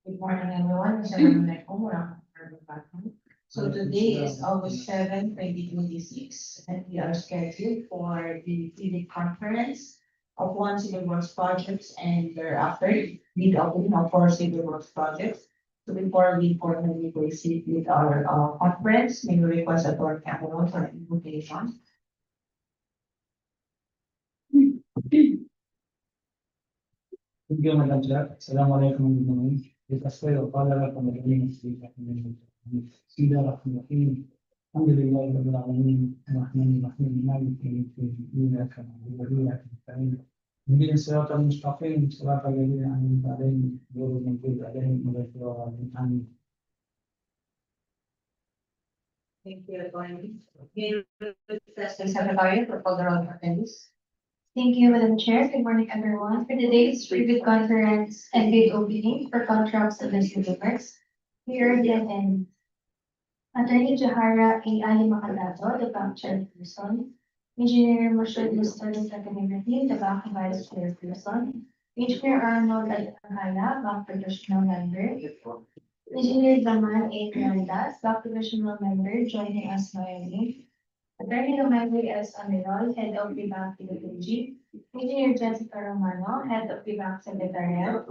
Good morning, everyone. So today is August 7, 2026, and we are scheduled for the TV conference of one civil works projects and thereafter the opening of four civil works projects. So before we formally proceed with our conference, may we request a board capital for invitation. Thank you, Madam Chair. Assalamualaikum warahmatullahi wabarakatuh. Bitasfir وقال لكم الذين يستطيعون من بسم الله الرحمن الرحيم. الحمد لله رب العالمين الرحمن الرحيم مالك يوم الدين إياك نعبد وإياك نستعين اهدنا الصراط المستقيم صراط الذين أنعمت عليهم غير المغضوب عليهم ولا الضالين آمين. Thank you, Attorney. May we request the Secretary for further attendance. Thank you, Madam Chair. Good morning, everyone. For today's bid conference and bid opening for contracts of the civil works, here are the attendees. Attorney Jahara A. Ali Macalato, the bank chairperson. Engineer Marshall Gusto, the secretary, the bank vice chairperson. Engineer Arnold Alcala, bank professional member. Engineer Zaman A. Grandas, bank professional member, joining us via link. Attorney Romero S. Amirol, Head of the Bank Philippine. Engineer Jessica Romano, Head of the Bank Secretariat.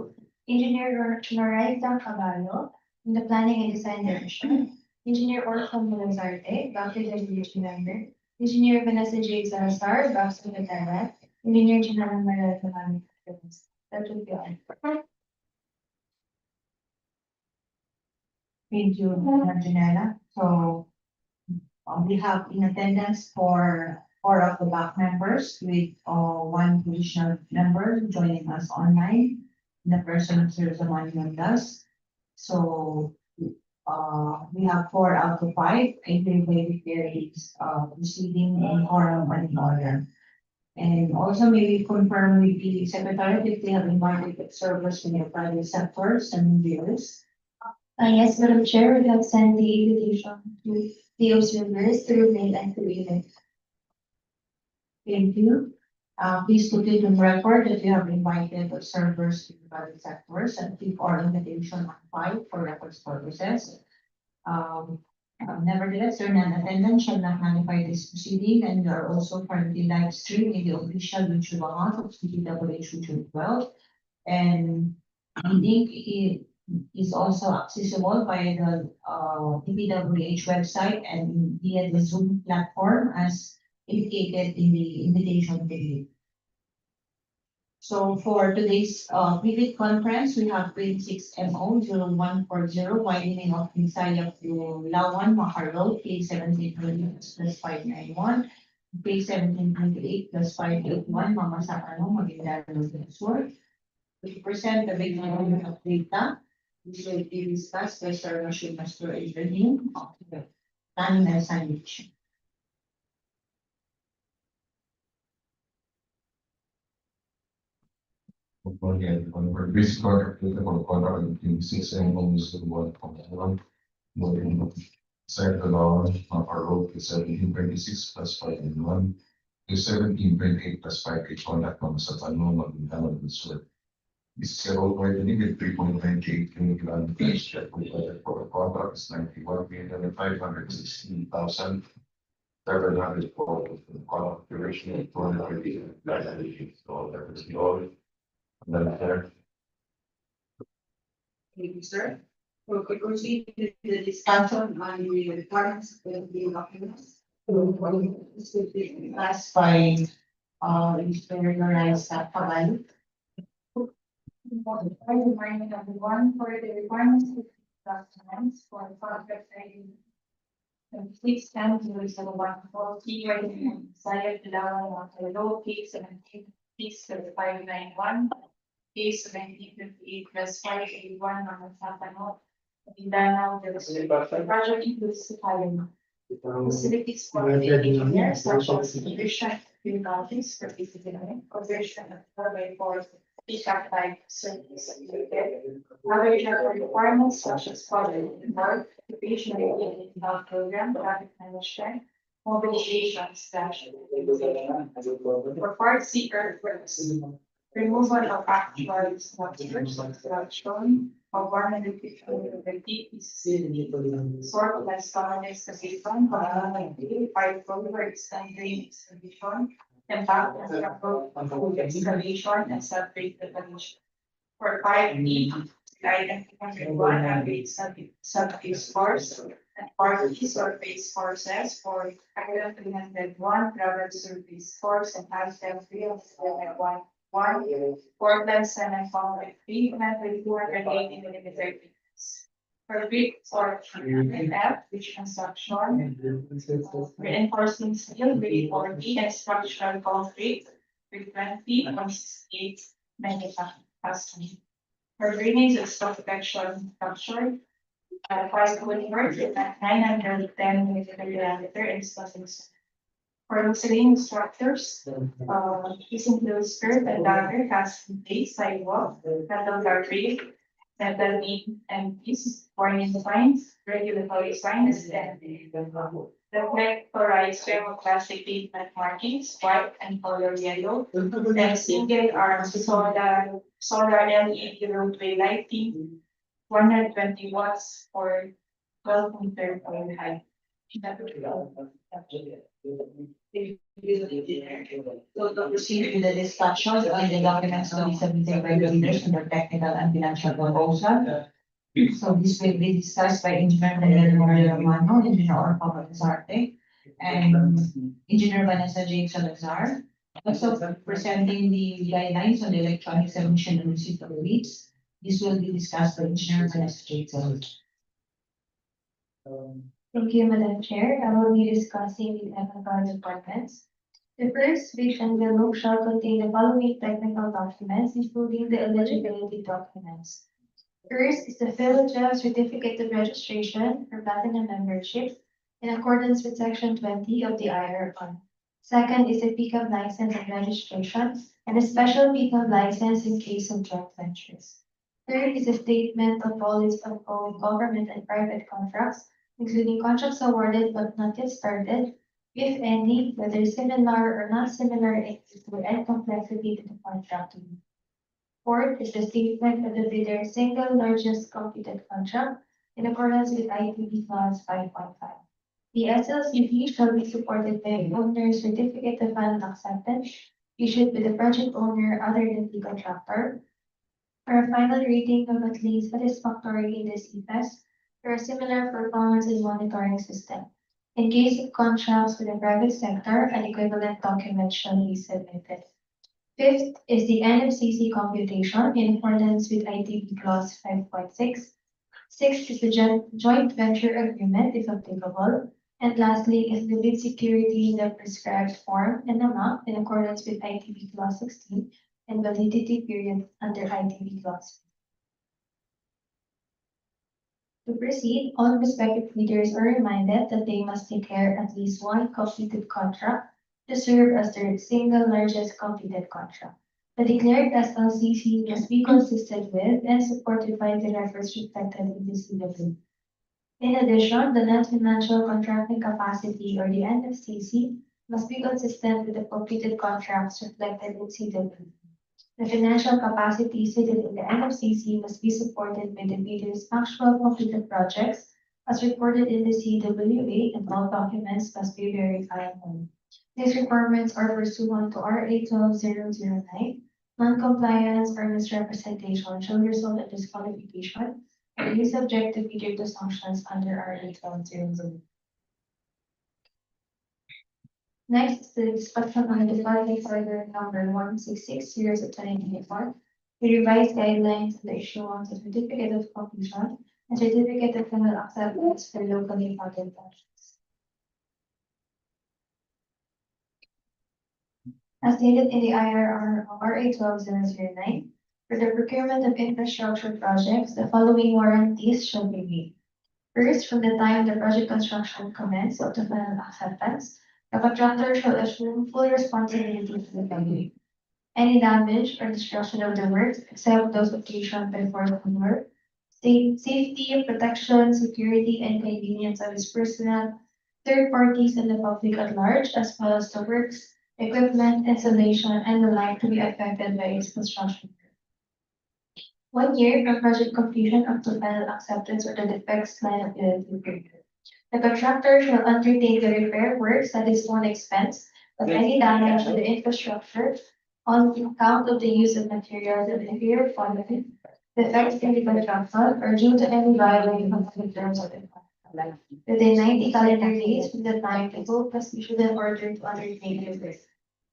Engineer Noraiza Caballo, in the Planning and Design Division. Engineer Orson Malazarte, Bank Executive Member. Engineer Vanessa J. Salazar, Bank Secretariat. Engineer General Manuel Lamani. That would be all. Thank you, Madam Janela. So we have in attendance four of the back members with one provisional member joining us online in the person of Sir Zamani Mendas. So we have 4 out of 5. I believe there is proceeding in quorum and in order. And also maybe confirm with the secretary if they have invited observers from the private sectors and viewers. Yes, Madam Chair, we have sent the invitation to the observers through mail and through email. Thank you. Please put it on record that you have invited observers to the private sectors and keep our invitation on file for records purposes. Nevertheless, your non-attendance shall not nullify this proceeding, and you are also currently live streamed in the official YouTube account of CPWH YouTube 12. And the link is also accessible by the DPWH website and via the Zoom platform as indicated in the invitation video. So for today's vivid conference, we have grade 6 MO 0140 widening of Misaya to Lawan, Makar Road, K17 plus 591, K1728 plus 581, Mamasakano, Maguindano del Sur. We present the big volume of data, which will be discussed by Sir Rashid Master Ibrahim of the planning and signage. For this contract, for contract between 6 and 1 moving side allowance of our road to 1726 plus 591 to 1728 plus 58 contact on sa tanong Maguindano del Sur. This is a road widening with 3.98 kilometer fees that provided for the contract is 91,516,700 for the contract duration of 230. So that is the all. Madam Chair. Thank you, sir. We could proceed with the discussion on the requirements of the documents. This will be discussed by Mr. Noraiza Caballo. Good morning, everyone. For the requirements of documents for contract signing, please stand to the 140 right side of the down of the low K17, please 591, K1758 plus 581 on the Sapano. Mindanao, the project includes the following facilities for the engineers, such as provision of office for physical provision of 4x4 PCAP type service. Other general requirements such as project work, occupation health program, traffic management, mobilization, for part C earthworks, removal of actual structures shown, of 150 pieces. Sort less common excavation, five culverts and drain excavation, and back excavation and subgrade preparation. For 5D, item 201, average sub-phase course, and partly surface courses for item 301, gravel surface course, and item 301, Portland cement concrete treatment with 280 millimeter thickness. For brick or F, which construction, reinforcing steel with 40 and structural concrete with 20.68 manufacturing. For drainage and stock protection structure, five woodwork with 910 millimeter diameter and stuffing. For miscellaneous structures, this includes curb and gutter, casting place, sidewalk, metal guardrail, metal beam and piece, warning signs, regulatory signs, and reflectorized thermoplastic pavement markings, white and color yellow, and single arm solar LED roadway lighting, 120 watts for 12-meter pole height. So to proceed with the discussion on the documents to be submitted by the leaders under technical and financial proposal. So this will be discussed by Engineer Daniel Romano, Engineer Orfao Lazarte, and Engineer Vanessa J. Salazar. Also presenting the guidelines on the electronic submission and receipt of leads. This will be discussed by Engineer Vanessa J. Salazar. Thank you, Madam Chair. I will be discussing the technical departments. The first which envelope shall contain the following technical documents, including the eligibility documents. First is the Philadelphia Certificate of Registration for Platinum Membership in accordance with Section 20 of the IRR. Second is a pickup license and registration and a special pickup license in case of joint ventures. Third is a statement of all its ongoing government and private contracts, including contracts awarded but not yet started, if any, whether similar or not similar in nature and complexity to the contracting. Fourth is the statement of the bidder's single largest completed contract in accordance with ITB Clause 5.5. The SLCP shall be supported by an owner's certificate of final acceptance issued by the project owner other than the contractor, for a final rating of at least satisfactory in the CPES, for a similar performance and monitoring system. In case of contracts with the private sector, an equivalent document shall be submitted. Fifth is the NFCC computation in accordance with ITB Clause 5.6. Sixth is the joint venture agreement, if applicable. And lastly is the bid security in the prescribed form and amount in accordance with ITB Clause 16 and validity period under ITB Clause. To proceed, all respective leaders are reminded that they must declare at least one completed contract to serve as their single largest completed contract. The declared SLCC must be consistent with and supported by the records reflected in the CW. In addition, the net financial contracting capacity or the NFCC must be consistent with the completed contracts reflected in CW. The financial capacity stated in the NFCC must be supported by the bidder's actual completed projects as reported in the CWA, and all documents must be verifiable. These requirements are pursuant to RA 12009. Non-compliance or misrepresentation shall result in disqualification and be subject to bidder to sanctions under RA 1200. Next is the discussion on the Department Order number 166 series of 2024, the revised guidelines and the issuance of certificate of completion and certificate of final acceptance for locally funded projects. As stated in the IRR of RA 12009, for the procurement of infrastructure projects, the following warranties shall be made. First, from the time the project construction commences up to final acceptance, the contractor shall assume full responsibility for the value. Any damage or destruction of the works, except those occasioned by force of work, safety, protection, security, and convenience of its personnel, third parties, and the public at large, as well as the works, equipment, installation, and the like to be affected by its construction. 1 year from project completion up to final acceptance or the defects liability period. The contractor shall undertake the repair works at his own expense of any damage to the infrastructure on account of the use of materials of inferior quality, defects in the contractor, or due to any violation of the terms of the contract. Within 90 calendar days from the time the vote was issued an order to undertake the work.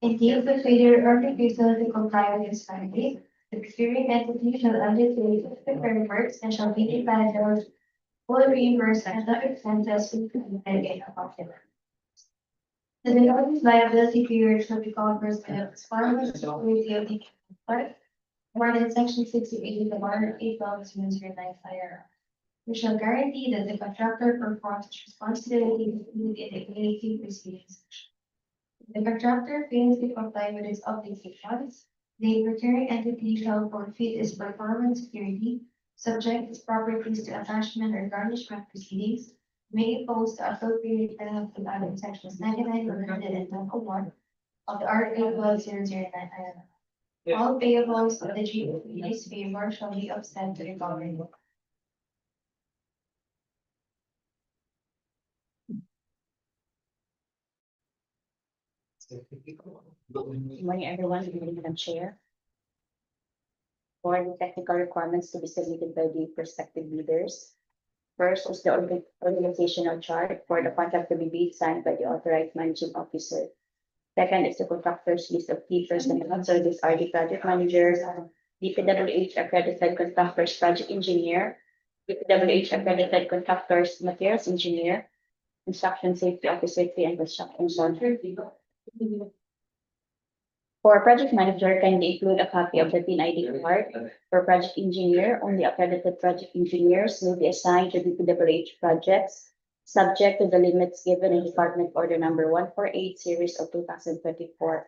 In case of failure or refusal to comply with this mandate, the procuring entity shall undertake the repair works and shall be entitled full reimbursement of expenses incurred in a pocket. The denoted liability period shall be covered by the performance of the part, more than section 68 of the Water 8.009 IR. We shall guarantee that the contractor performs its responsibilities in the community proceedings. If the contractor fails to comply with its obligations, the procuring entity shall forfeit its performance security, subject its properties to attachment or garnishment proceedings, may impose the appropriate penalty under sections 99 or 101 of the Article 1009 ILR. All payables of the GP's favor shall be offset to the government. Good morning, everyone. Good morning, Madam Chair. For the technical requirements to be submitted by the prospective bidders. First is the organizational chart for the contract to be bid signed by the authorized managing officer. Second is the contractor's list of key personnel. So these are the project manager, DPWH accredited contractors project engineer, DPWH accredited contractors materials engineer, construction safety officer, and construction contractor. For project manager, kindly include a copy of the PIN ID card. For project engineer, only accredited project engineers will be assigned to DPWH projects, subject to the limits given in Department Order Number 148, Series of 2024.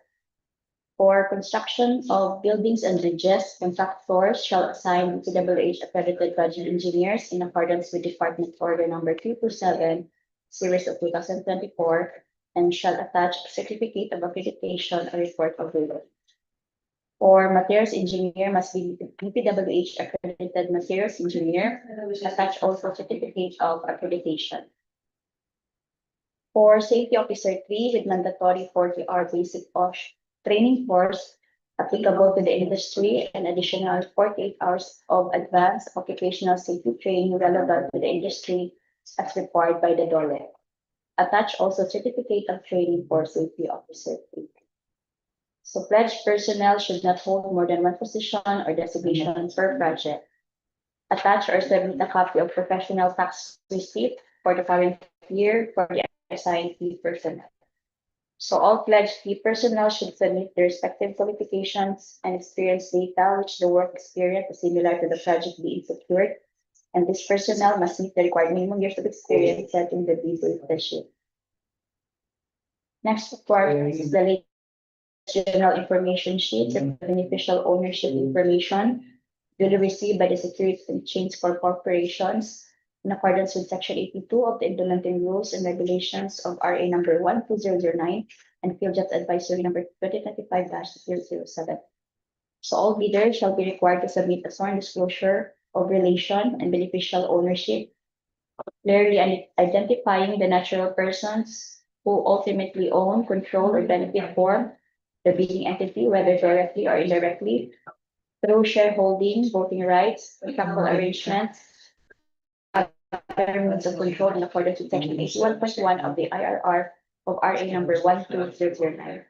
For construction of buildings and bridges, contractors shall assign DPWH accredited project engineers in accordance with Department Order Number 327, Series of 2024. And shall attach a certificate of accreditation or report of work. For materials engineer must be DPWH accredited materials engineer, attach also certificate of accreditation. For safety officer 3 with mandatory 40-hour basic OSH training course applicable to the industry and additional 48 hours of advanced occupational safety training relevant to the industry as required by the DOLE. Attach also certificate of training for safety officer 3. So pledged personnel should not hold more than one position or designation per project. Attach or submit a copy of professional tax receipt for the current year for the assigned key personnel. So all pledged key personnel should submit their respective qualifications and experience data which the work experience is similar to the project being secured. And this personnel must meet the required minimum years of experience set in the bid sheet. Next requirement is the latest general information sheet, the beneficial ownership information duly received by the Securities and Exchange Corporations in accordance with Section 82 of the Implementing Rules and Regulations of RA number 12009 and Field Jobs Advisory number 2025-007. So all bidders shall be required to submit a sworn disclosure of relation and beneficial ownership, clearly identifying the natural persons who ultimately own, control, or benefit from the bidding entity, whether directly or indirectly, through shareholding, voting rights, contractual arrangements, other means of control in accordance with Section 81.1 of the IRR of RA number 12009.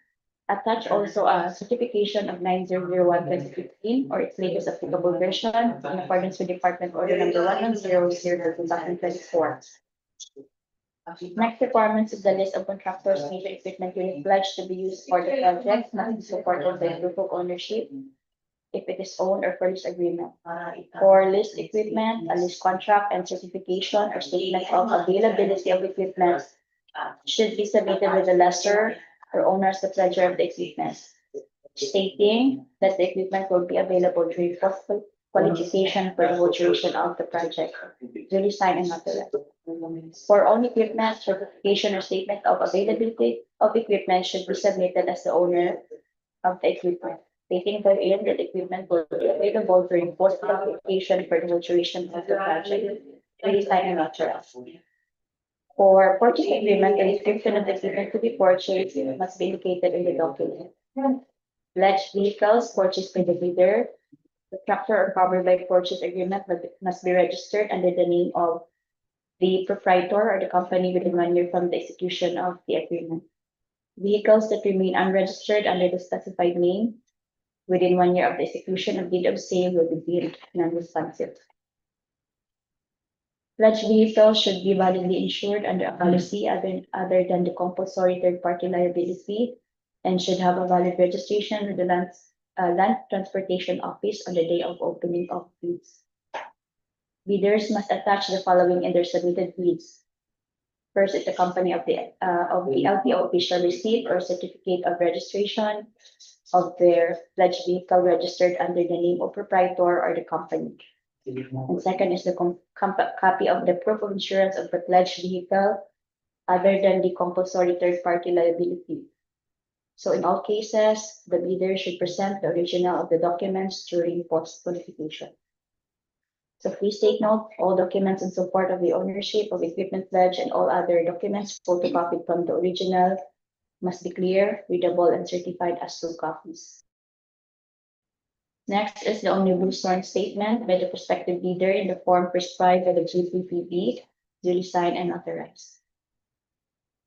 Attach also a certification of 9001-2015 or its latest applicable version in accordance with Department Order number 1100-2024. Next requirements is the list of contractors, major equipment unit pledged to be used for the project must be supported by proof of ownership if it is owned or purchase agreement. For list equipment, a list contract and certification or statement of availability of equipment should be submitted with the lessor or owner as the pledger of the equipment, stating that the equipment will be available during qualification for the whole duration of the project, duly signed and notarized. For own equipment, certification or statement of availability of equipment should be submitted as the owner of the equipment. stating therein that equipment will be available during post-application for the duration of the project. Please sign and authorize. For purchase agreement, the description of the equipment to be purchased must be indicated in the document. Pledged vehicles purchased by the bidder, the tractor or covered by purchase agreement must be registered under the name of the proprietor or the company within 1 year from the execution of the agreement. Vehicles that remain unregistered under the specified name within 1 year of the execution of deed of sale will be deemed non-responsive. Pledged vehicles should be validly insured under a policy other than the compulsory third-party liability and should have a valid registration with the Land Transportation Office on the day of opening of bids. Bidders must attach the following in their submitted bids. First is the company of the LTO official receipt or certificate of registration of their pledged vehicle registered under the name of proprietor or the company. And second is the copy of the proof of insurance of the pledged vehicle other than the compulsory third-party liability. So in all cases, the bidder should present the original of the documents during post-qualification. So please take note, all documents in support of the ownership of equipment pledge and all other documents photocopied from the original must be clear, readable, and certified as true copies. Next is the omnibus sworn statement by the prospective bidder in the form prescribed by the GPPB, duly signed and authorized.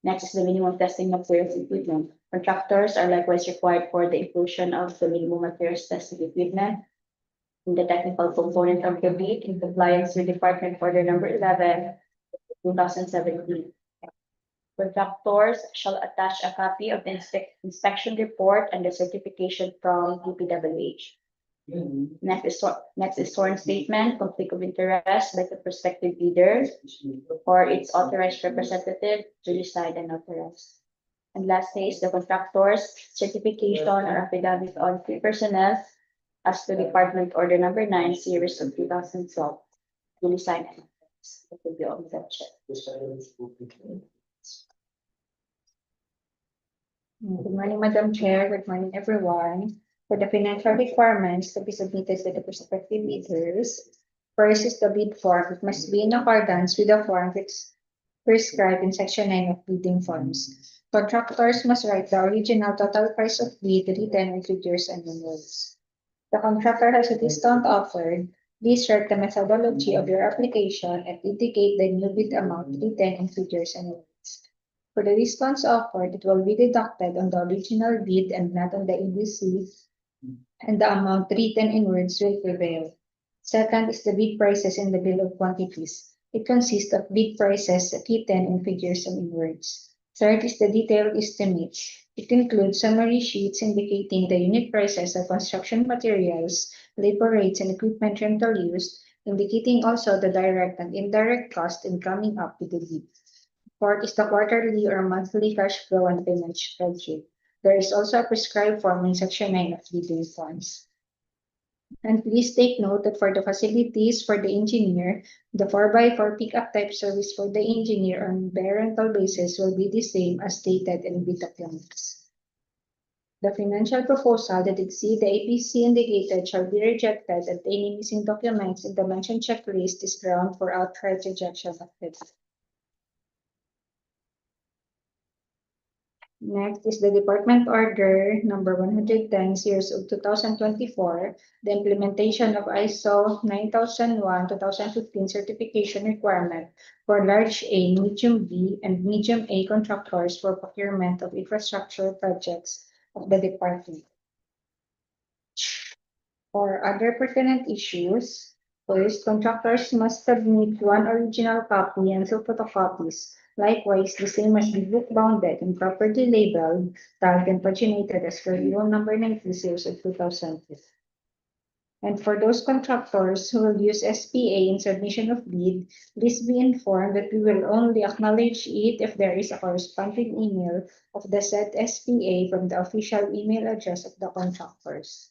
Next is the minimum testing materials equipment. Contractors are likewise required for the inclusion of the minimum materials testing equipment in the technical component of the bid in compliance with Department Order Number 11, 2017. Contractors shall attach a copy of the inspection report and the certification from DPWH. Next is sworn statement, conflict of interest by the prospective bidder or its authorized representative, duly signed and authorized. And lastly is the contractor's certification or affidavit on key personnel as to Department Order Number 9, Series of 2012, duly signed and authorized. That will be all that check. Good morning, Madam Chair. Good morning, everyone. For the financial requirements to be submitted to the prospective bidders, first is the bid form. It must be in accordance with the form prescribed in Section 9 of bidding forms. Contractors must write the original total price of bid written in figures and numerals. The contractor has a discount offered. Please write the methodology of your application and indicate the new bid amount written in figures and numerals. For the discounts offered, it will be deducted on the original bid and not on the EBC, and the amount written in words will prevail. Second is the bid prices in the bill of quantities. It consists of bid prices written in figures and in words. Third is the detailed estimate. It includes summary sheets indicating the unit prices of construction materials, labor rates, and equipment rental used, indicating also the direct and indirect cost in coming up with the bid. Fourth is the quarterly or monthly cash flow and payment spreadsheet. There is also a prescribed form in Section 9 of bidding forms. And please take note that for the facilities for the engineer, the 4x4 pickup type service for the engineer on bare rental basis will be the same as stated in bid documents. The financial proposal that exceed the APC indicated shall be rejected, and any missing documents in the mentioned checklist is ground for outright rejection of bid. Next is the Department Order Number 110, Series of 2024, the implementation of ISO 9001-2015 certification requirement for large A, medium B, and medium A contractors for procurement of infrastructure projects of the department. For other pertinent issues, first, contractors must submit one original copy and two photocopies. Likewise, the same must be book-bounded and properly labeled, tagged, and paginated as per Rule Number 90, Series of 2002. And for those contractors who will use SPA in submission of bid, please be informed that we will only acknowledge it if there is a corresponding email of the said SPA from the official email address of the contractors.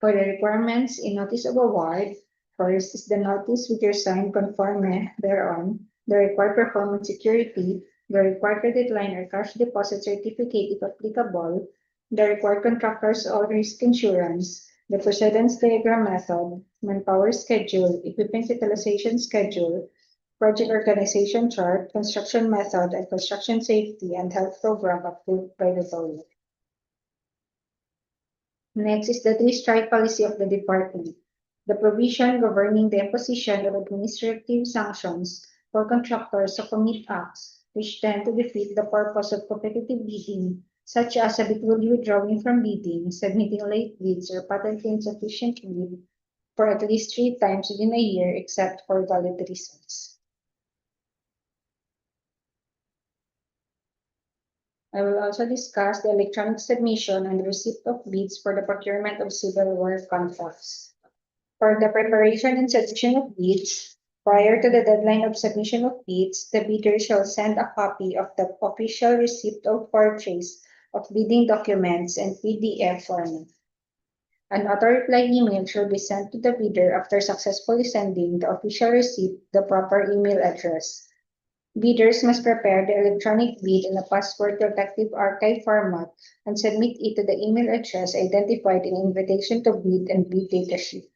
For the requirements in Notice of Award, first is the notice with your signed conforme thereon, the required performance security, the required credit line or cash deposit certificate if applicable, the required contractor's all risk insurance, the precedence diagram method, manpower schedule, equipment utilization schedule, project organization chart, construction method, and construction safety and health program approved by the board. Next is the three-strike policy of the department. The provision governing the imposition of administrative sanctions for contractors who commit acts which tend to defeat the purpose of competitive bidding, such as habitually withdrawing from bidding, submitting late bids, or patently insufficient bid for at least 3 times within a year, except for valid reasons. I will also discuss the electronic submission and receipt of bids for the procurement of civil work contracts. For the preparation and submission of bids, prior to the deadline of submission of bids, the bidder shall send a copy of the official receipt of purchase of bidding documents in PDF format. An auto-reply email shall be sent to the bidder after successfully sending the official receipt to the proper email address. Bidders must prepare the electronic bid in a password-protective archive format and submit it to the email address identified in invitation to bid and bid data sheet.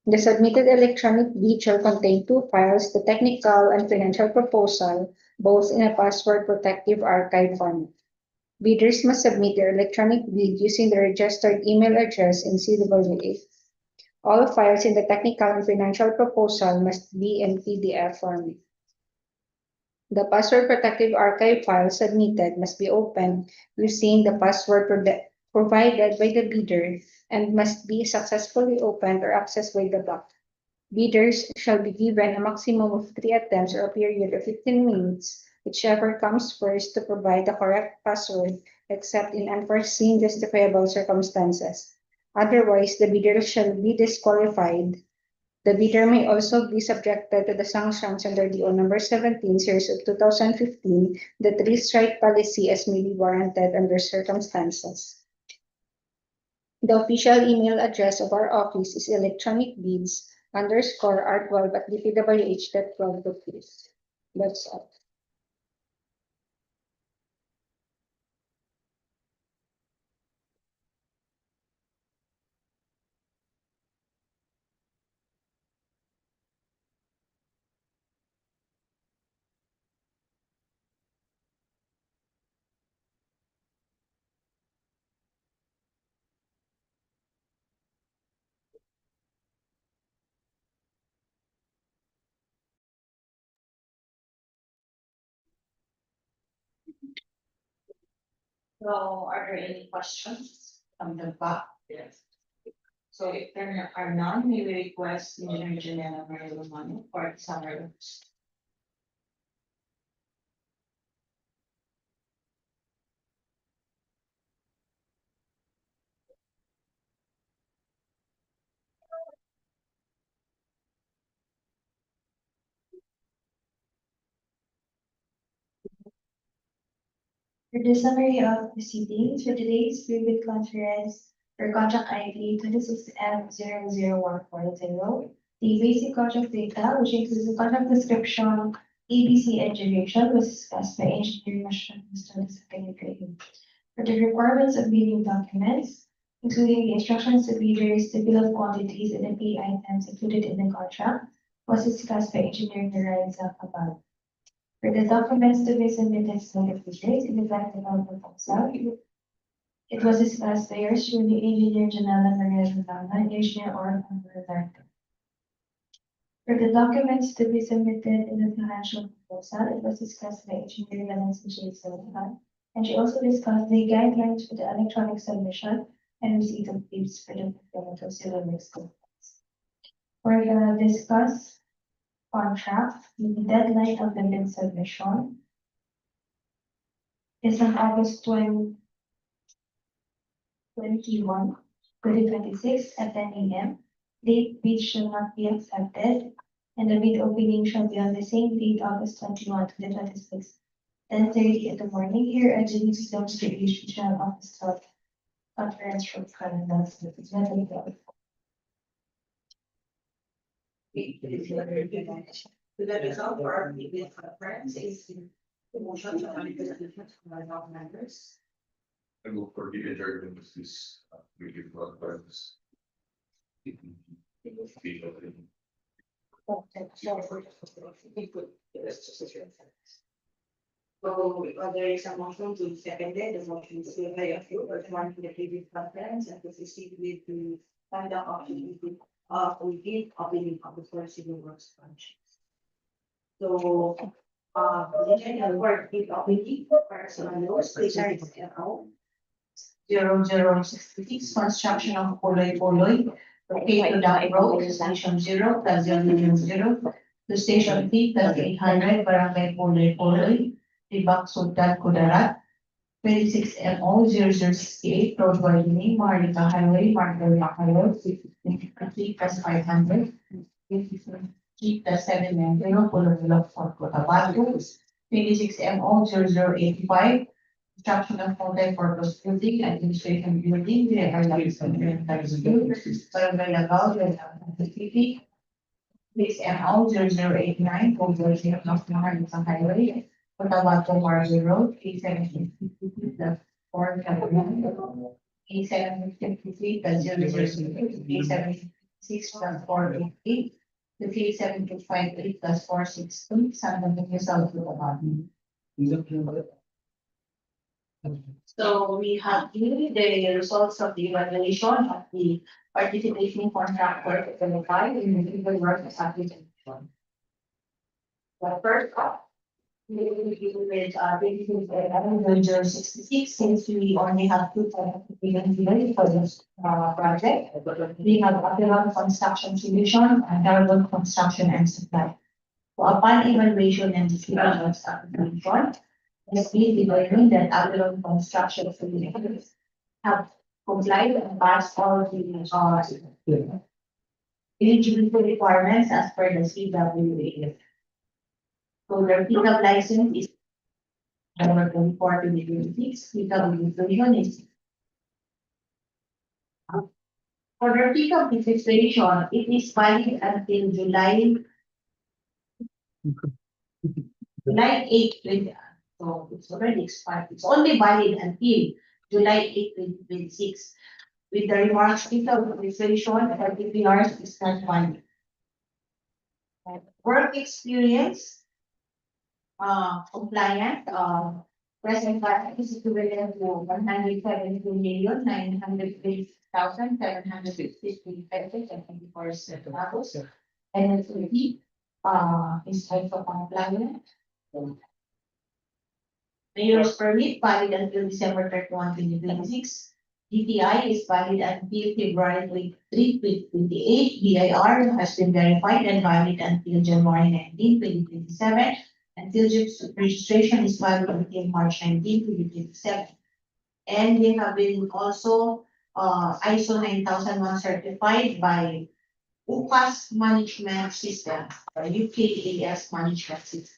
The submitted electronic bid shall contain 2 files, the technical and financial proposal, both in a password-protective archive format. Bidders must submit their electronic bid using the registered email address in CWA. All files in the technical and financial proposal must be in PDF format. The password protective archive file submitted must be opened using the password provided by the bidder and must be successfully opened or accessed by the bot. Bidders shall be given a maximum of 3 attempts or a period of 15 minutes, whichever comes first, to provide the correct password, except in unforeseen justifiable circumstances. Otherwise, the bidder shall be disqualified. The bidder may also be subjected to the sanctions under the number 17 series of 2015, the three-strike policy, as may be warranted under circumstances. The official email address of our office is electronicbids_r12@dpwh.gov.ph. That's all. So are there any questions from the back? Yes. So if there are none, we will request Engineer Janela Marilumano for the summary. For the summary of proceedings for today's pre-bid conference for contract ID 26F00140, the basic contract data, which includes the contract description, ABC and duration, was discussed by Engineer Mr. Secretary. For the requirements of bidding documents, including the instructions to bidders, the bill of quantities, and the pay items included in the contract, was discussed by Engineer Miraiza above. For the documents to be submitted to the bidders in the technical proposal, it was discussed by yours truly, Engineer Janela Maria Zagana, Engineer Orhan Roberto. For the documents to be submitted in the financial proposal, it was discussed by Engineer Vanessa J. Silva, and she also discussed the guidelines for the electronic submission and receipt of bids for the procurement of civil works contracts. For the discussed contract, the deadline of the bid submission is on August 2026 at 10 a.m. Late bids shall not be accepted, and the bid opening shall be on the same date, August 21 to the 26th, 10:30 in the morning, here at the Stone Street Regional Office of Conference Room, Canada. The result for our previous conference is the motion to manage the members. I go for the adjournment of this, review process. So, there is a motion to second it, the motion is made by approval, one to the previous conference, and to proceed with the conduct of the, review of the first civil works function. So, the agenda for the operating personal notes, please are now. 0066, construction of Puloy, okay, to that road, station 0+000, to station P +800, barangay Puloy, Tibak Sultan Kudarat, 26 MO 0068, road widening, Marika Highway, Marika Highway, 53 +500, 53 +790, Puloy, for Cotabato, 26 MO 0085, construction of multi-purpose building, administration building, we have barangay Lagaw, City. Please MO 0089, over here, North Marisa Highway, Cotabato Margie Road, 3753, the 3753, the 3756 plus 450, the 3753 plus 460, San Domingo South Cotabato. So we have here the results of the evaluation of the participation contractor verified in the civil works application. The first up, we will begin with, basically, the 066, since we only have two applications today for this, project. We have Apelon Construction Solution and Carbon Construction and Supply. So upon evaluation and discussion of application, let's be determined that Apelon Construction Solutions have complied and passed all the, eligibility requirements as per the CWA. So their pickup license is number 24/2026, pickup registration is. For their pickup registration, it is valid until July 8, so it's already expired. It's only valid until July 8, 2026. With the remarks, pickup registration, PPRs is not valid. Work experience, compliant, present value is equivalent to 172,903,753 pesos and 24 centavos. And it's repeat, is also compliant. Mayor's permit valid until December 31, 2026. DTI is valid until February 23, 2028. BIR has been verified and valid until January 19, 2027. And Philip's registration is valid until March 19, 2027. And they have been also ISO 9001 certified by UCAS Management System, or UKAS Management System.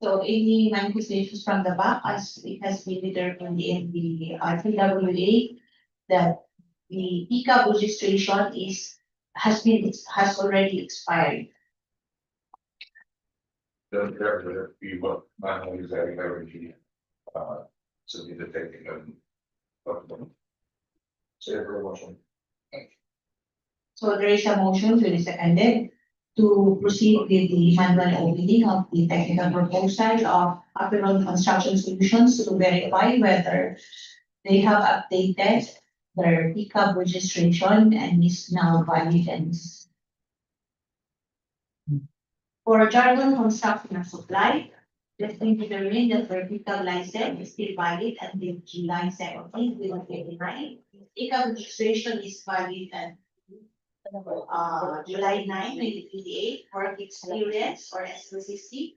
So any manifestations from the back, as it has been determined in the TWA, that the pickup registration has already expired. There be what, is that energy, so the technical. So every motion. So there is a motion to be seconded to proceed with the manual opening of the technical proposal of Apelon Construction Solutions to verify whether they have updated their pickup registration and is now valid and. For Jargon Construction and Supply, let's determine that their pickup license is still valid until July 17, 2029. Pickup registration is valid and July 9, 2028, work experience or SLCC.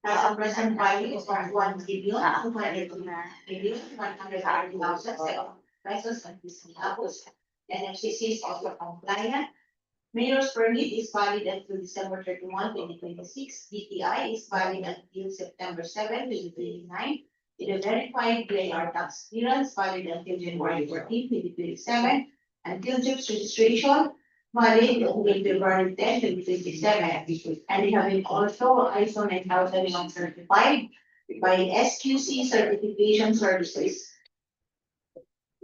As a present value is 1,200,130,000 pesos and centavos. NFCC is also compliant. Mayor's permit is valid until December 31, 2026. DTI is valid until September 7, 2029. The verified BIR tax clearance valid until January 14, 2027. And Philip's registration valid until February 10, 2027. And we have been also ISO 9001 certified by SQC Certification Services.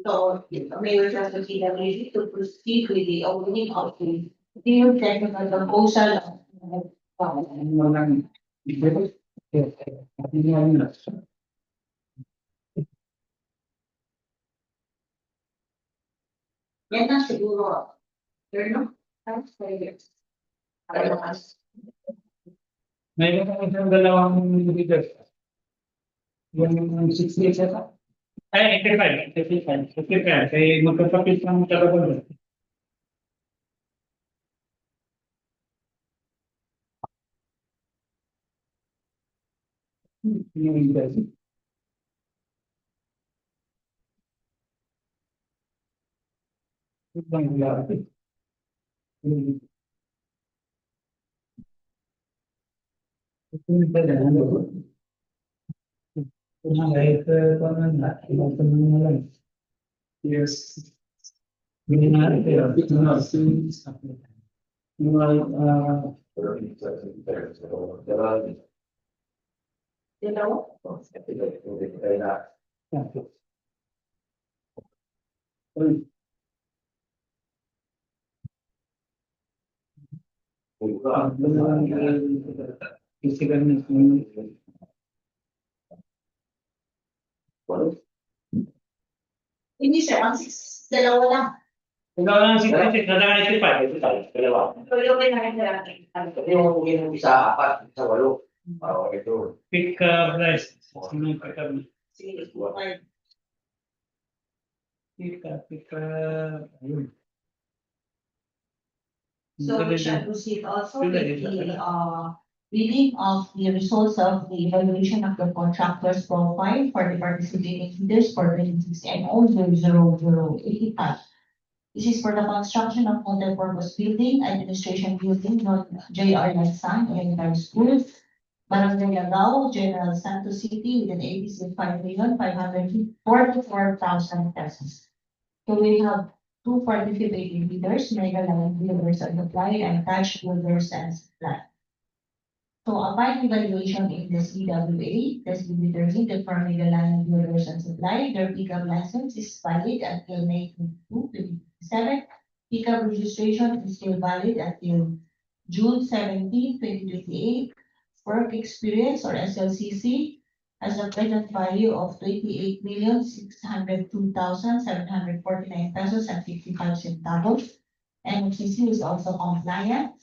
So, may we trust the PWD to proceed with the opening of the new technical proposal. Ano lang, dito, ano lang. Yan na siguro. No? That's very good. Otherwise, Mayroon kami isang dalawang leaders. Yung 60 isa. Ay, 55. Kaya magkapapit ng talaga. Yung leaders. Ibang leaders. Yung pala, ano? Kung kahit paano na, ibang tanong na lang. Yes. Hindi na rin kaya, yung you know, hindi siya, ang dalawa lang. Ikaw lang si Patrick, nadaan si Patrick, dalawa. So, yung pinakita natin. Yung isa, apat, isa, walo. Ito. Pick up list. Sino pick up? Sige, okay. Pick up. Ayun. So we shall proceed also with the reading of the results of the evaluation of the contractor's profile for the participating bidders for 26 and 00085. This is for the construction of multi-purpose building, administration building, J.R. Lansan, Elementary School, Barangay Lagao, General Santos City, with an ABC of 5,544,000 pesos. So we have two participating bidders, Mega Land Builders and Supply, and Touch Builders and Supply. So upon evaluation in the CWA, the bidders for Mega Land Builders and Supply, their pickup license is valid until May 22, 2027. Pickup registration is still valid until June 17, 2028. Work experience or SLCC has a present value of 28,602,749 pesos and 55 centavos. NFCC is also compliant.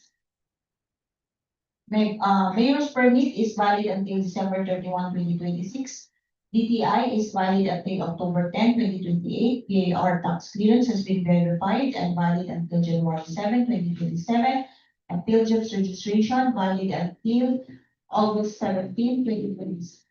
Mayor's permit is valid until December 31, 2026. DTI is valid until October 10, 2028. PAR tax clearance has been verified and valid until January 7, 2027. And PhilJobs registration valid until August 17, 2026.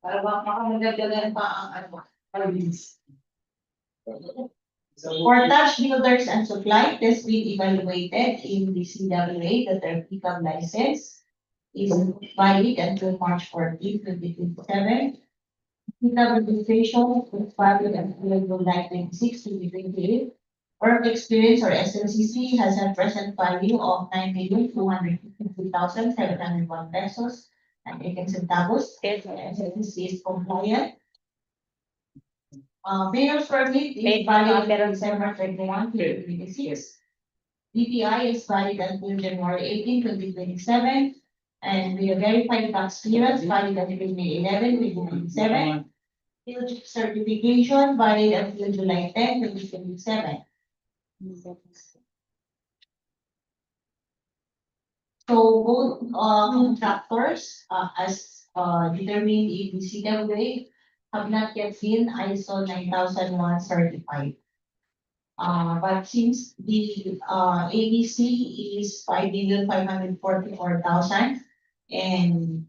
Para makamagagalan pa ang service. For Touch Builders and Supply, this been evaluated in the CWA that their pickup license is valid until March 14, 2027. Pickup registration is valid until July 26, 2028. Work experience or SLCC has a present value of 9,253,701 pesos and 18 centavos. SLCC is compliant. Mayor's permit is valid until December 31, 2026. DPI is valid until January 18, 2027. And we have verified tax clearance valid until May 11, 2027. PhilJobs certification valid until July 10, 2027. So both contractors as determined in the CWA have not yet been ISO 9001 certified. But since the ABC is 5,544,000 and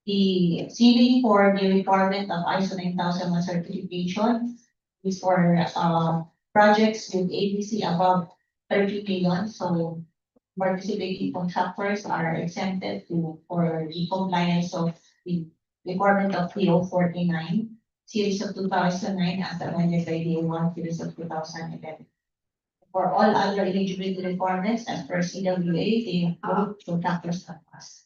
the ceiling for the requirement of ISO 9001 certification is for projects with ABC above 30 million. So participating contractors are exempted for the compliance of the requirement of PO 49, series of 2009, as amended by the 1 series of 2011. For all other eligibility requirements as per CWA, they include contractors and us.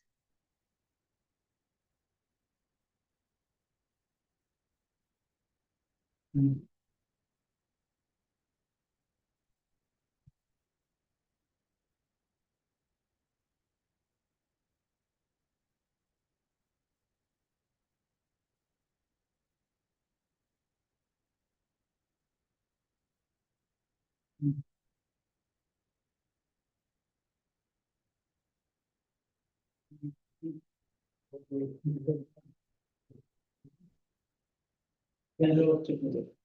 Pero, tipo, ito,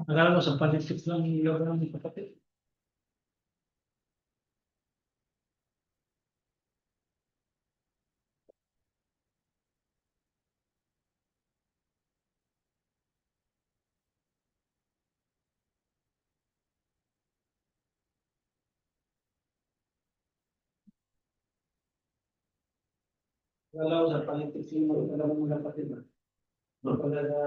akala ko sa politics lang yung logo ng kapatid. Akala ko sa politics yung logo ng kapatid. Pala na,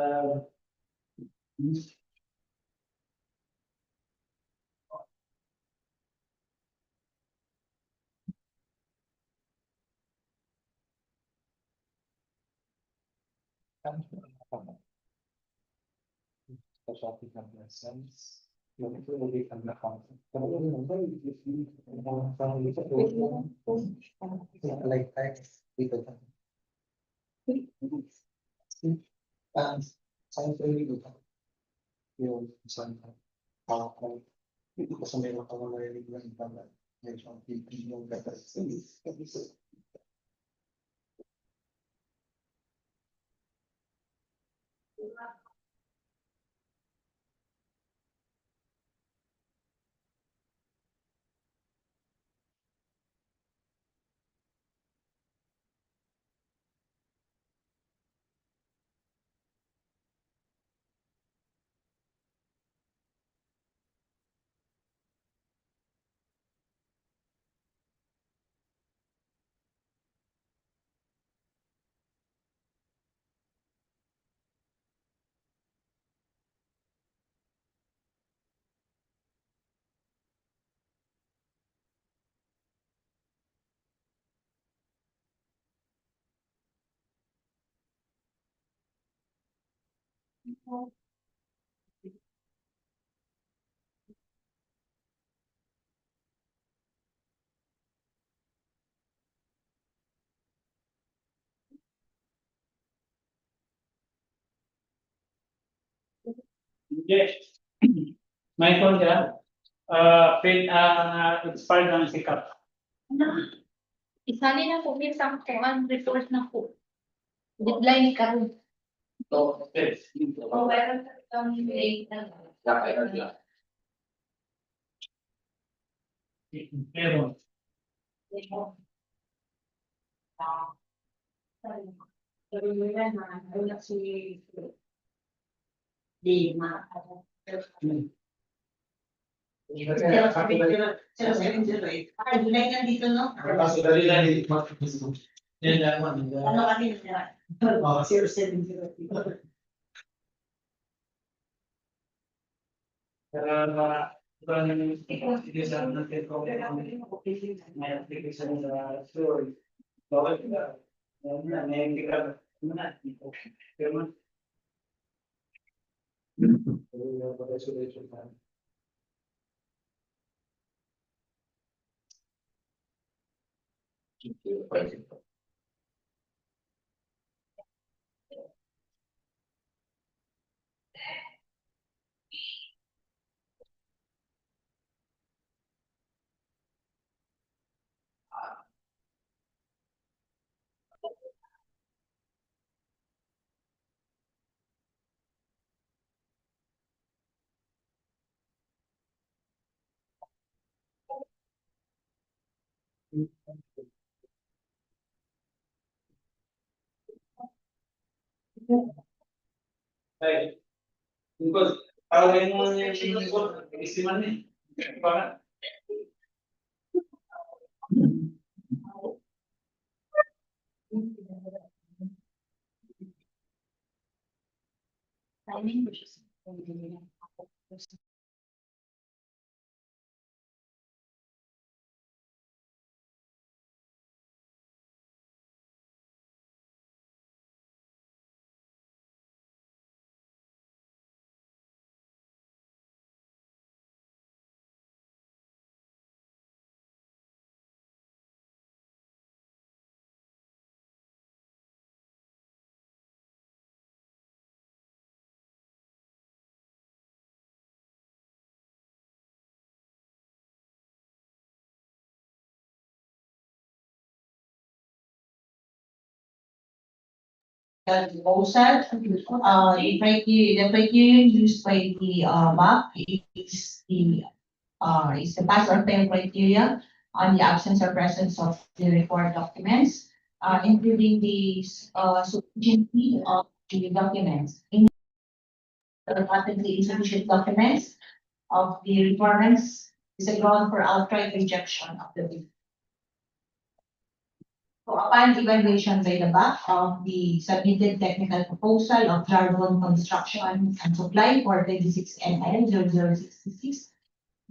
Like that, dito ka. Saan ko yung dito? Yung saan ka? Ako. Dito kasi meron ka mga narinig na iba na medyo ang pipi yung gatas. yes. Michael, yeah. Expired ng sikap. Isali na po minsan ko ang report na po. Deadline ka rin. So, Yes. O meron kang late na. Pero, Pero yun na, wala si Lima. Zero seven zero eight. Ah, July nga dito, no? kaso dali lang yung yan naman. Ano kasi nila? 0708. Sige sa natin ko may application sa story. Bawal ka. May hindi ka muna. Pero Ay, because para mo yung isiman ni. Para Timing. Proposal, the criterion used by the, MAP is the pass or fail criteria on the absence or presence of the required documents, including the, sufficiency of the documents. In the patently insufficient documents of the requirements is a ground for outright rejection of the bid. So upon evaluation by the back of the submitted technical proposal of Jargon Construction and Supply for 26NL 0066,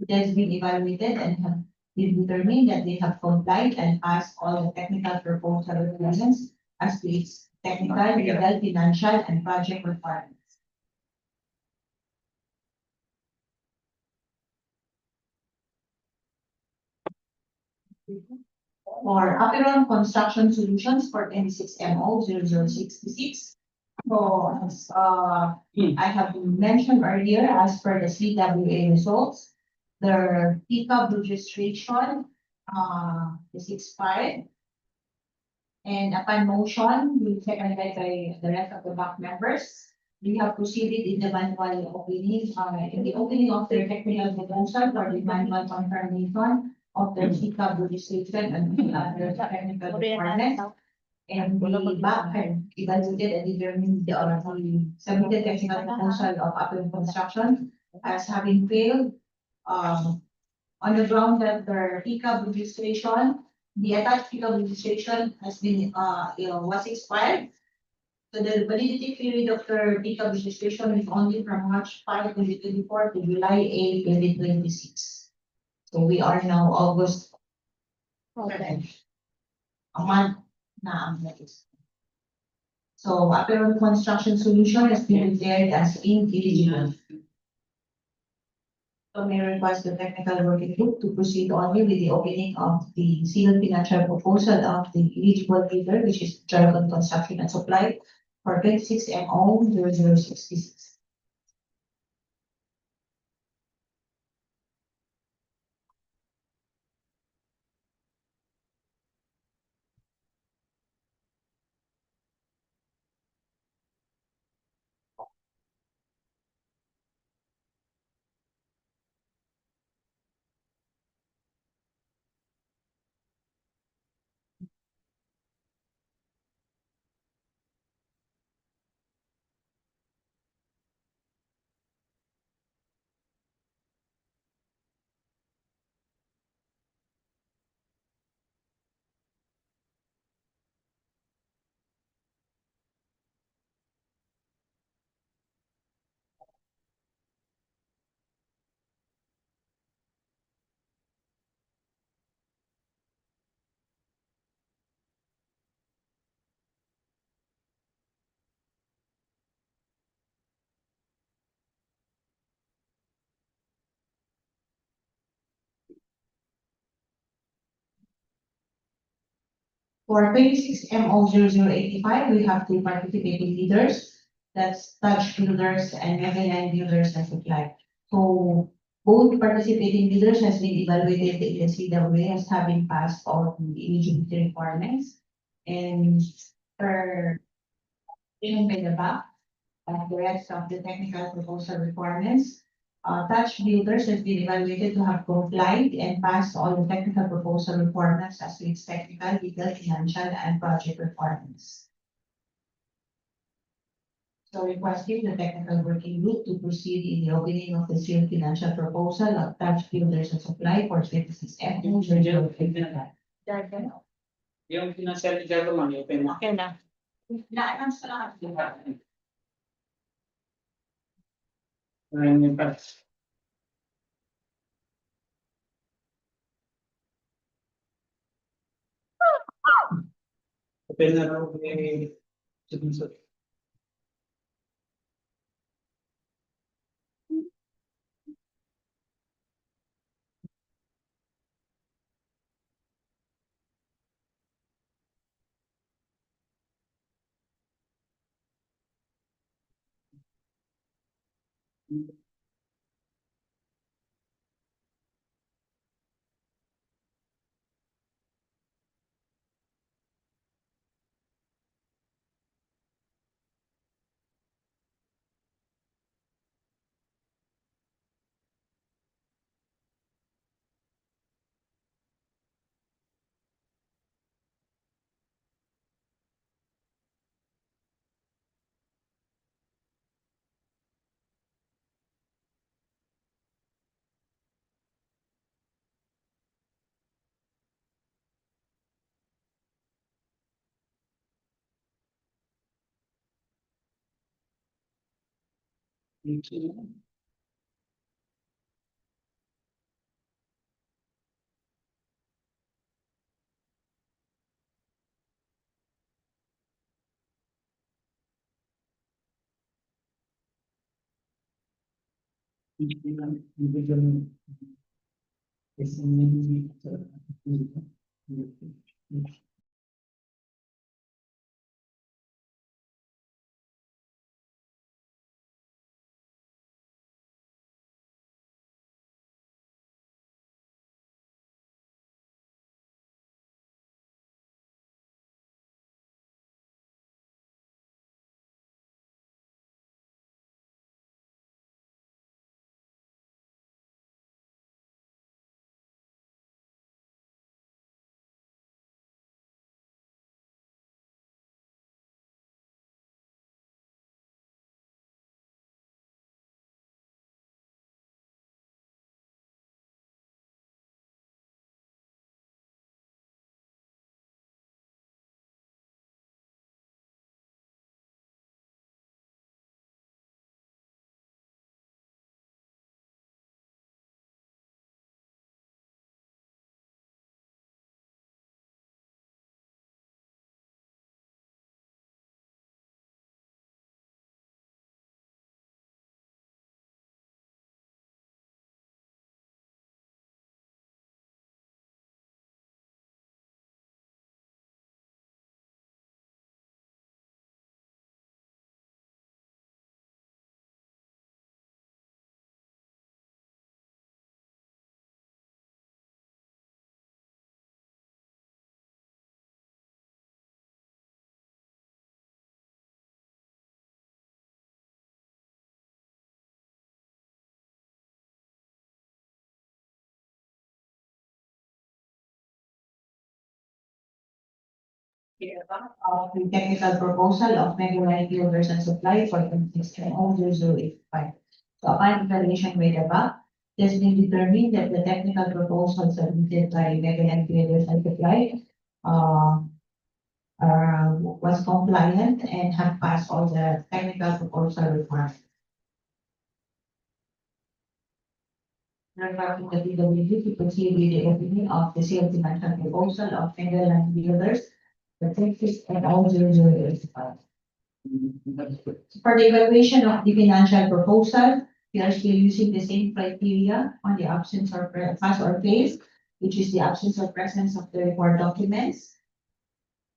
it has been evaluated and have been determined that they have complied and passed all the technical proposal requirements as to its technical, legal, financial, and project requirements. For Aperon Construction Solutions for 26MO 0066. So, as, I have mentioned earlier, as per the CWA results, their pickup registration, is expired. And upon motion, we seconded by the rest of the back members. We have proceeded in the manual opening, in the opening of the technical proposal for the manual confirmation of the pickup registration and other technical requirements. And the back had evaluated and determined the submitted technical proposal of Apple Construction as having failed, on the ground that their pickup registration, the attached pickup registration has been, was expired. So the validity period of their pickup registration is only from March 5, 2024 to July 8, 2026. So we are now August. Okay. A month na ang next. So Aperon Construction Solution has been declared as ineligible. So may request the technical working group to proceed only with the opening of the sealed financial proposal of the eligible bidder, which is Jargon Construction and Supply for 26MO 0066. For 26MO 0085, we have two participating leaders. That's Touch Builders and Megaland Builders and Supply. So both participating leaders has been evaluated in the CWA as having passed all the eligibility requirements. And per given by the back, the rest of the technical proposal requirements Touch builders has been evaluated to have complied and passed all the technical proposal requirements as to its technical, legal, financial, and project requirements. So requesting the technical working group to proceed in the opening of the sealed financial proposal of Touch Builders and Supply for 26F. Yung financial gentleman, open na. Okay na. Na-announce ko na kasi. Ayun yung pass. Open na raw eh. Sinusunod. The technical proposal of Mega Builders and Supply for 26F. So upon evaluation by the above, it has been determined that the technical proposal submitted by Mega Builders and Supply was compliant and have passed all the technical proposal requirements. Regarding the PWD to proceed with the opening of the sales financial proposal of Mega Builders, the 26F. For the evaluation of the financial proposal, we are still using the same criteria on the absence or pass or fail, which is the absence or presence of the required documents.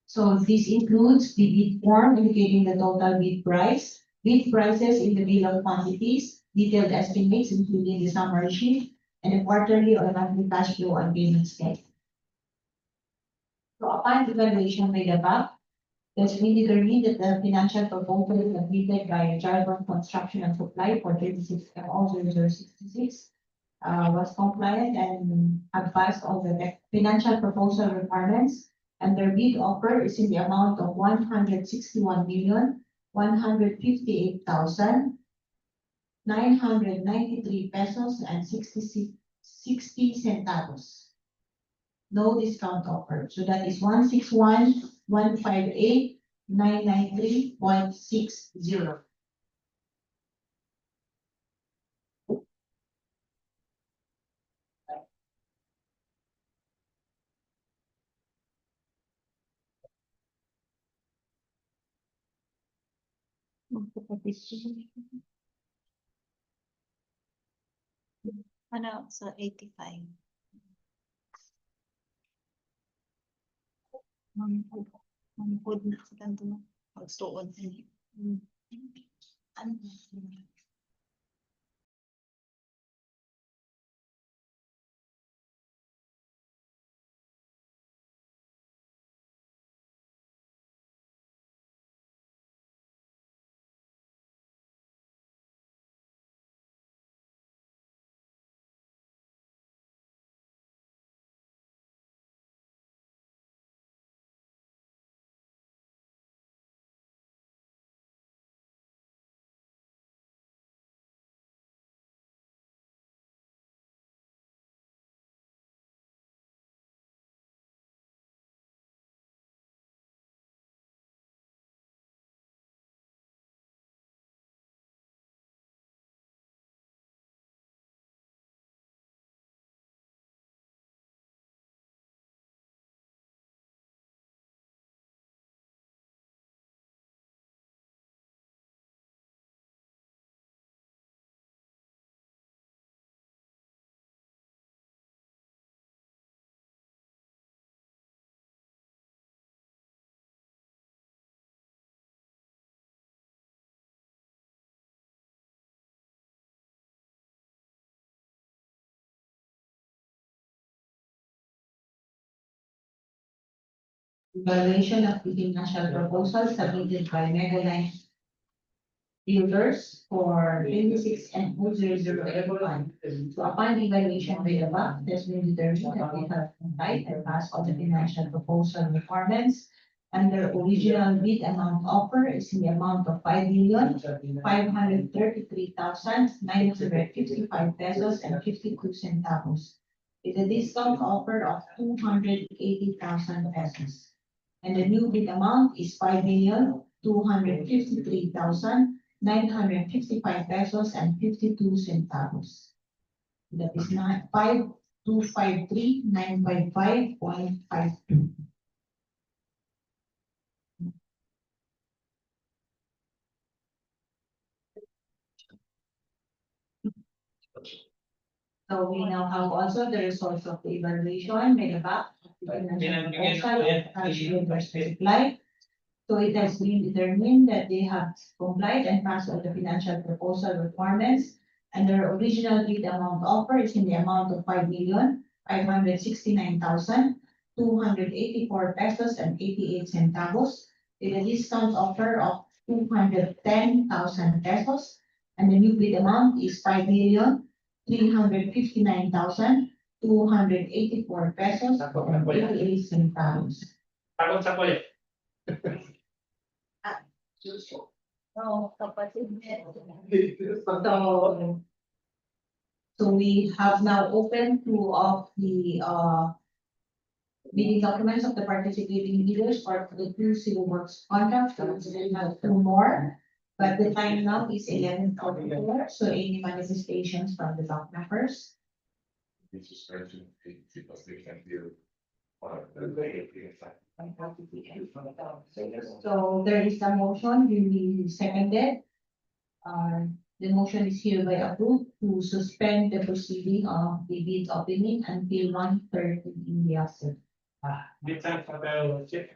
So this includes the bid form indicating the total bid price, bid prices in the bill of quantities, detailed estimates including the summary sheet, and the quarterly or monthly cash flow and payment schedule. So upon evaluation by the above, It's been determined that the financial proposal submitted by Jargon Construction and Supply for 36 was compliant and advised of the financial proposal requirements. And their bid offer is in the amount of 161,158,993 pesos and 60 centavos. No discount offer. So that is 161,158,993.60. Ano, so 85. Mangkod na sa tanto mo. Pagsuod. Ano? Evaluation of the financial proposal submitted by Megaline Builders for 26 and 001. So upon evaluation by the above, it has been determined that they have complied and passed all the financial proposal requirements. And their original bid amount offer is in the amount of 5,533,955 pesos and 52 centavos. With a discount offer of 280,000 pesos. And the new bid amount is 5,253,955 pesos and 52 centavos. That is 5,253,955.52. So we now have also the results of the evaluation by the back of the financial proposal of cash reimbursement supply. So it has been determined that they have complied and passed all the financial proposal requirements. And their original bid amount offer is in the amount of 5,569,284 pesos and 88 centavos. With a discount offer of 210,000 pesos. And the new bid amount is 5,359,284 pesos and 88 centavos. Takot sa kuya. Oh, kapatid. So we have now opened two of the bidding documents of the participating bidders for the two civil works contracts. So we have two more, but the time now is 11:44. So any manifestations from the doc members? It's just mentioned, because they can't hear. So there is a motion, duly seconded. The motion is hereby approved to suspend the proceeding of the bid opening until 1:30 in the afternoon. Bitan sa tayo, check.